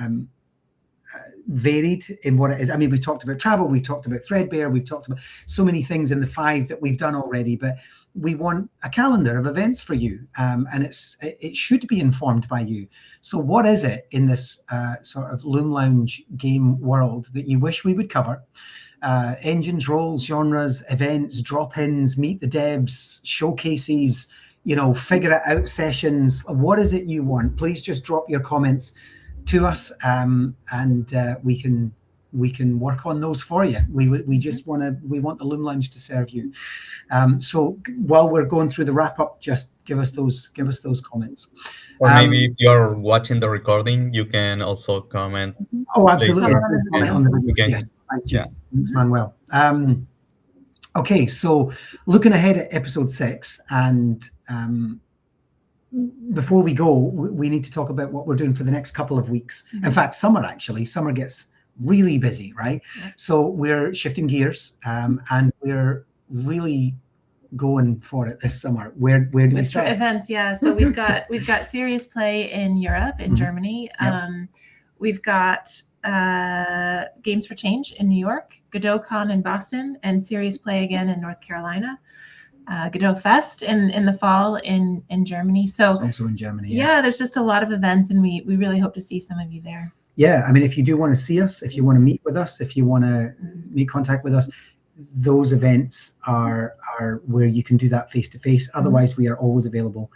varied in what it is. I mean, we talked about travel, we talked about Threadbare, we've talked about so many things in the 5 that we've done already, but we want a calendar of events for you, and it should be informed by you. So what is it in this sort of Loom Lounge game world that you wish we would cover? Engines, roles, genres, events, drop-ins, meet the devs, showcases, figure it out sessions. What is it you want? Please just drop your comments to us, and we can work on those for you. We want the Loom Lounge to serve you. So while we're going through the wrap up, just give us those comments. Or maybe if you're watching the recording, you can also comment. Oh, absolutely. On the video. Yes. Thank you. Thanks, Manuel. Okay, so looking ahead at episode 6, and before we go, we need to talk about what we're doing for the next couple of weeks. In fact, summer gets really busy, right? Yeah. So we're shifting gears, and we're really going for it this summer. Where do we start? Events, yeah. So we've got Serious Play in Europe, in Germany. Yep. We've got Games for Change in New York, GodotCon in Boston, and Serious Play again in North Carolina. Godot Fest in the fall in Germany. So It's also in Germany. yeah, there's just a lot of events, and we really hope to see some of you there. Yeah, I mean, if you do want to see us, if you want to meet with us, if you want to make contact with us, those events are where you can do that face to face. Otherwise, we are always available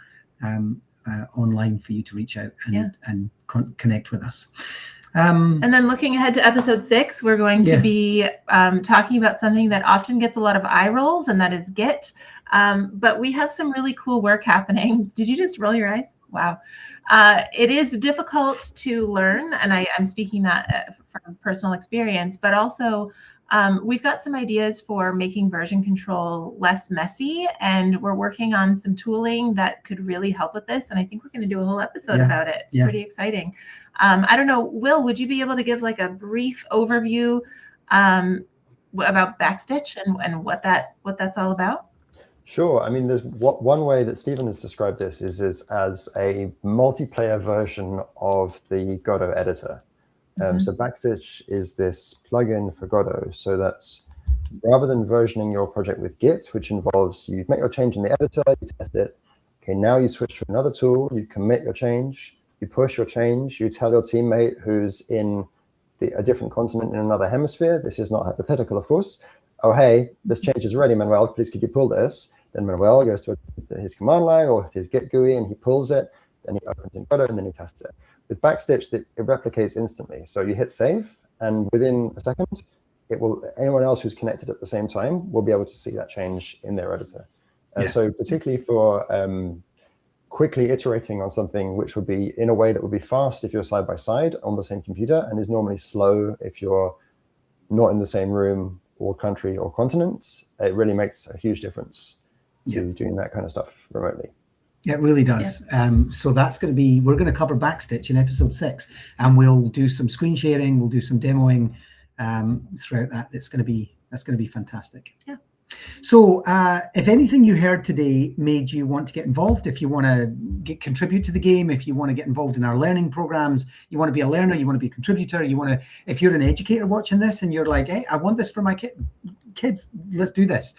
online for you to reach out and connect with us. And then looking ahead to episode 6, we're going to be talking about something that often gets a lot of eye rolls, and that is Git. But we have some really cool work happening. Did you just roll your eyes? Wow. It is difficult to learn, and I'm speaking that from personal experience, but also we've got some ideas for making version control less messy, and we're working on some tooling that could really help with this. And I think we're going to do a whole episode about it. It's pretty exciting. I don't know, Will, would you be able to give like a brief overview about backstitch and what that's all about? Sure. I mean, there's one way that Stephen has described this is as a multiplayer version of the Godot editor. So Backstitch is this plugin for Godot. So that's rather than versioning your project with Git, which involves you make your change in the editor, you test it. Okay, now you switch to another tool, you commit your change, you push your change, you tell your teammate who's in a different continent in another hemisphere. This is not hypothetical, of course. Oh, hey, this change is ready, Manuel. Please, could you pull this? Then Manuel goes to his command line or his Git GUI and he pulls it. Then he opens in Godot and then he tests it. With Backstitch, it replicates instantly. So you hit save, and within a second, anyone else who's connected at the same time will be able to see that change in their editor. So particularly for quickly iterating on something which would be in a way that would be fast if you're side by side on the same computer, and is normally slow if you're not in the same room or country or continent, it really makes a huge difference to doing that kind of stuff remotely. Yeah, it really does. So that's going to be, we're going to cover Backstitch in episode 6, and we'll do some screen sharing, we'll do some demoing throughout that. That's going to be fantastic. Yeah. So if anything you heard today made you want to get involved, if you want to contribute to the game, if you want to get involved in our learning programs, you want to be a learner, you want to be a contributor, if you're an educator watching this and you're like, hey, I want this for my kids, let's do this.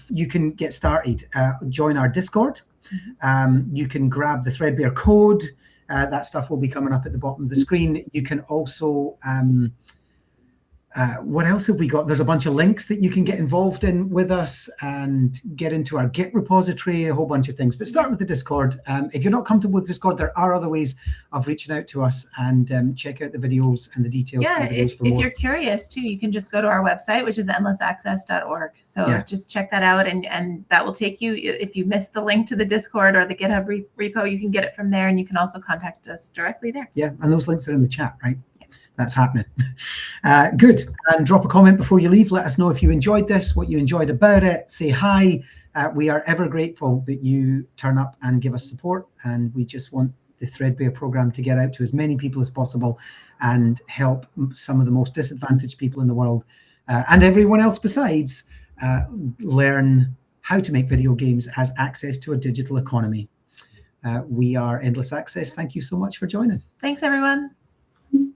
You can get started. Join our Discord. You can grab the Threadbare code. That stuff will be coming up at the bottom of the screen. You can also what else have we got? There's a bunch of links that you can get involved in with us and get into our Git repository, a whole bunch of things. But start with the Discord. If you're not comfortable with Discord, there are other ways of reaching out to us, and check out the videos and the details. Yeah, if you're curious too, you can just go to our website, which is endlessaccess.org. So just check that out, and that will take you, if you missed the link to the Discord or the GitHub repo, you can get it from there, and you can also contact us directly there. Yeah, and those links are in the chat, right? That's happening. Good. And drop a comment before you leave. Let us know if you enjoyed this, what you enjoyed about it. Say hi. We are ever grateful that you turn up and give us support. And we just want the Threadbare program to get out to as many people as possible and help some of the most disadvantaged people in the world and everyone else besides learn how to make video games as access to a digital economy. We are Endless Access. Thank you so much for joining. Thanks, everyone.